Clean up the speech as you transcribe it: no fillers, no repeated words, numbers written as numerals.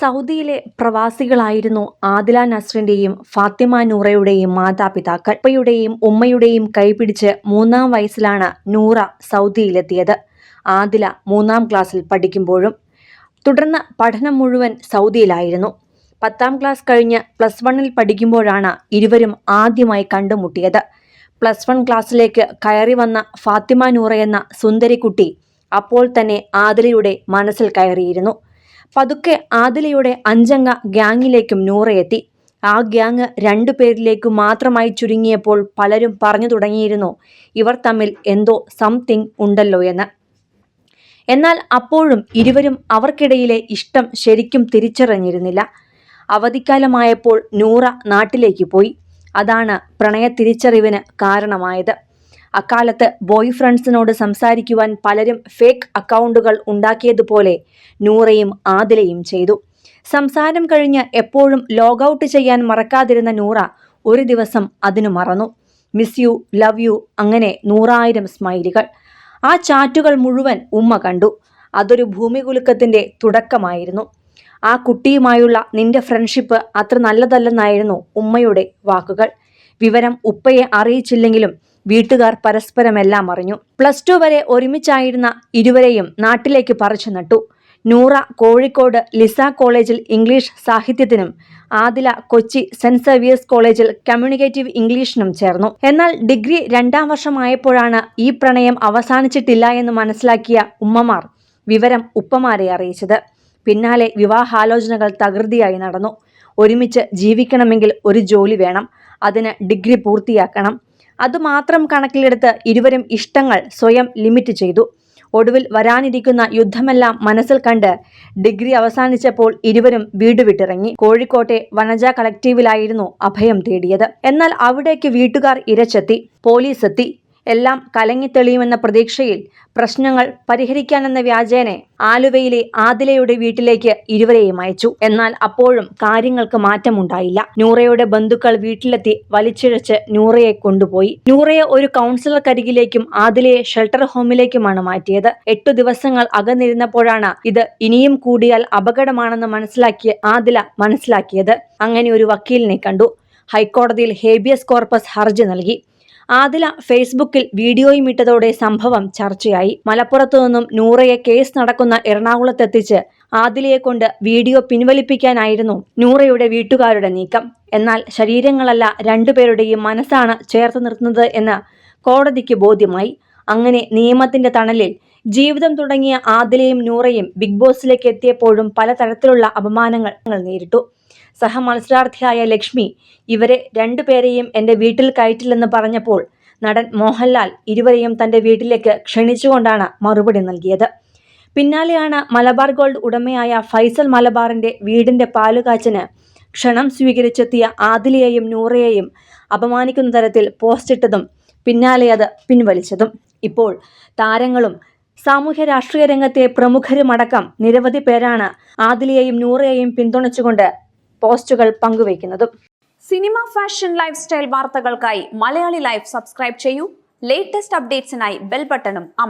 സൗദിയിലെ പ്രവാസികളായിരുന്നു ആദില നസ്രിന്റെയും ഫാത്തിമ നൂറയുടെയും മാതാപിതാക്കൾ. ഉപ്പയുടെയും ഉമ്മയുടെയും കൈപിടിച്ച് 3-ാം വയസ്സിലാണ് നൂറ സൗദിയിലെത്തിയത്. ആദില 3-ാം ക്ലാസ്സിൽ പഠിക്കുമ്പോഴും. തുടർന്ന് പഠനം മുഴുവൻ സൗദിയിലായിരുന്നു. 10-ാം ക്ലാസ് കഴിഞ്ഞ് +1-ൽ പഠിക്കുമ്പോഴാണ് ഇരുവരും ആദ്യമായി കണ്ടുമുട്ടിയത്. +1 ക്ലാസ്സിലേക്ക് കയറി വന്ന ഫാത്തിമ നൂറയെന്ന സുന്ദരിക്കുട്ടി അപ്പോൾ തന്നെ ആദിലയുടെ മനസ്സിൽ കയറിയിരുന്നു. പതുക്കെ ആദിലയുടെ 5-അംഗ ഗ്യാങ്ങിലേക്കും നൂറയെത്തി. ആ ഗ്യാങ് 2 പേരിലേക്കു മാത്രമായി ചുരുങ്ങിയപ്പോൾ പലരും പറഞ്ഞു തുടങ്ങിയിരുന്നു ഇവർ തമ്മിൽ എന്തോ സംതിങ് ഉണ്ടല്ലോ എന്ന്. എന്നാൽ അപ്പോഴും ഇരുവരും അവർക്കിടയിലെ ഇഷ്ടം ശരിക്കും തിരിച്ചറിഞ്ഞിരുന്നില്ല. അവധിക്കാലമായപ്പോൾ നൂറ നാട്ടിലേക്ക് പോയി. അതാണ് പ്രണയ തിരിച്ചറിവിന് കാരണമായത്. അക്കാലത്ത് ബോയ് ഫ്രണ്ട്സിനോട് സംസാരിക്കുവാൻ പലരും ഫേക്ക് അക്കൗണ്ടുകൾ ഉണ്ടാക്കിയതുപോലെ നൂറയും ആദിലയും ചെയ്തു. സംസാരം കഴിഞ്ഞ് എപ്പോഴും ലോഗൌട്ട് ചെയ്യാൻ മറക്കാതിരുന്ന നൂറ ഒരു ദിവസം അതിനു മറന്നു. മിസ് യു, ലവ് യു, അങ്ങനെ 100,000 സ്മൈലികൾ. ആ ചാറ്റുകൾ മുഴുവൻ ഉമ്മ കണ്ടു. അതൊരു ഭൂമികുലുക്കത്തിന്റെ തുടക്കമായിരുന്നു. ആ കുട്ടിയുമായുള്ള നിന്റെ ഫ്രണ്ട്ഷിപ്പ് അത്ര നല്ലതല്ലെന്നായിരുന്നു ഉമ്മയുടെ വാക്കുകൾ. വിവരം ഉപ്പയെ അറിയിച്ചില്ലെങ്കിലും വീട്ടുകാർ പരസ്പരമെല്ലാം അറിഞ്ഞു. +2 വരെ ഒരുമിച്ചായിരുന്ന ഇരുവരെയും നാട്ടിലേക്ക് പറിച്ചു നട്ടു. നൂറ കോഴിക്കോട് ലിസ കോളേജിൽ ഇംഗ്ലീഷ് സാഹിത്യത്തിനും ആദില കൊച്ചി സെന്റ് സേവിയേഴ്സ് കോളേജിൽ കമ്മ്യൂണിക്കേറ്റീവ് ഇംഗ്ലീഷിനും ചേർന്നു. എന്നാൽ ഡിഗ്രി 2-ാം വർഷമായപ്പോഴാണ് ഈ പ്രണയം അവസാനിച്ചിട്ടില്ല എന്ന് മനസ്സിലാക്കിയ ഉമ്മമാർ വിവരം ഉപ്പമാരെ അറിയിച്ചത്. പിന്നാലെ വിവാഹാലോചനകൾ തകൃതിയായി നടന്നു. ഒരുമിച്ച് ജീവിക്കണമെങ്കിൽ ഒരു ജോലി വേണം, അതിന് ഡിഗ്രി പൂർത്തിയാക്കണം. അതുമാത്രം കണക്കിലെടുത്ത് ഇരുവരും ഇഷ്ടങ്ങൾ സ്വയം ലിമിറ്റ് ചെയ്തു. ഒടുവിൽ വരാനിരിക്കുന്ന യുദ്ധമെല്ലാം മനസ്സിൽ കണ്ട് ഡിഗ്രി അവസാനിച്ചപ്പോൾ ഇരുവരും വീട് വിട്ടിറങ്ങി. കോഴിക്കോട്ടെ വനജ കളക്റ്റീവിലായിരുന്നു അഭയം തേടിയത്. എന്നാൽ അവിടേക്ക് വീട്ടുകാർ ഇരച്ചെത്തി. പോലീസ് എത്തി. എല്ലാം കലങ്ങിത്തെളിയുമെന്ന പ്രതീക്ഷയിൽ പ്രശ്നങ്ങൾ പരിഹരിക്കാനെന്ന വ്യാജേനെ ആലുവയിലെ ആദിലയുടെ വീട്ടിലേക്ക് ഇരുവരെയും അയച്ചു. എന്നാൽ അപ്പോഴും കാര്യങ്ങൾക്ക് മാറ്റമുണ്ടായില്ല. നൂറയുടെ ബന്ധുക്കൾ വീട്ടിലെത്തി വലിച്ചിഴച്ച് നൂറയെ കൊണ്ടുപോയി. നൂറയെ ഒരു കൗൺസിലർക്കരികിലേക്കും ആദിലയെ ഷെൽട്ടർ ഹോമിലേക്കുമാണ് മാറ്റിയത്. 8 ദിവസങ്ങൾ അകന്നിരുന്നപ്പോഴാണ് ഇത് ഇനിയും കൂടിയാൽ അപകടമാണെന്ന് മനസ്സിലാക്കിയത്. അങ്ങനെ ഒരു വക്കീലിനെ കണ്ടു. ഹൈക്കോടതിയിൽ ഹേബിയസ് കോർപ്പസ് ഹർജി നൽകി. ആദില ഫേസ്ബുക്കിൽ വീഡിയോയും ഇട്ടതോടെ സംഭവം ചർച്ചയായി. മലപ്പുറത്തു നിന്നും നൂറയെ കേസ് നടക്കുന്ന എറണാകുളത്തെത്തിച്ച് ആദിലയെ കൊണ്ട് വീഡിയോ പിൻവലിപ്പിക്കാനായിരുന്നു നൂറയുടെ വീട്ടുകാരുടെ നീക്കം. എന്നാൽ ശരീരങ്ങളല്ല 2 പേരുടെയും മനസ്സാണ് ചേർത്ത് നിർത്തുന്നത് എന്ന് കോടതിക്ക് ബോധ്യമായി. അങ്ങനെ നിയമത്തിന്റെ തണലിൽ ജീവിതം തുടങ്ങിയ ആദിലയും നൂറയും ബിഗ് ബോസിലേക്ക് എത്തിയപ്പോഴും പലതരത്തിലുള്ള അപമാനങ്ങൾ നേരിട്ടു. സഹമത്സരാർത്ഥിയായ ലക്ഷ്മി ഇവരെ 2 പേരെയും എൻ്റെ വീട്ടിൽ കയറ്റില്ലെന്ന് പറഞ്ഞപ്പോൾ നടൻ മോഹൻലാൽ ഇരുവരെയും തൻ്റെ വീട്ടിലേക്ക് ക്ഷണിച്ചുകൊണ്ടാണ് മറുപടി നൽകിയത്. പിന്നാലെയാണ് മലബാർ ഗോൾഡ് ഉടമയായ ഫൈസൽ മലബാറിന്റെ വീടിന്റെ പാലുകാച്ചിന് ക്ഷണം സ്വീകരിച്ചെത്തിയ ആദിലയെയും നൂറയെയും അപമാനിക്കുന്ന തരത്തിൽ പോസ്റ്റിട്ടതും പിന്നാലെ അത് പിൻവലിച്ചതും. ഇപ്പോൾ താരങ്ങളും സാമൂഹ്യ രാഷ്ട്രീയ രംഗത്തെ പ്രമുഖരുമടക്കം നിരവധി പേരാണ് ആദിലയെയും നൂറയെയും പിന്തുണച്ചുകൊണ്ട് പോസ്റ്റുകൾ പങ്കുവയ്ക്കുന്നതും. സിനിമ, ഫാഷൻ, ലൈഫ് സ്റ്റൈൽ വാർത്തകൾക്കായി മലയാളി ലൈഫ് സബ്സ്ക്രൈബ് ചെയ്യൂ. ലേറ്റസ്റ്റ് അപ്ഡേറ്റ്സിനായി ബെൽ ബട്ടണും അമർത്തുക.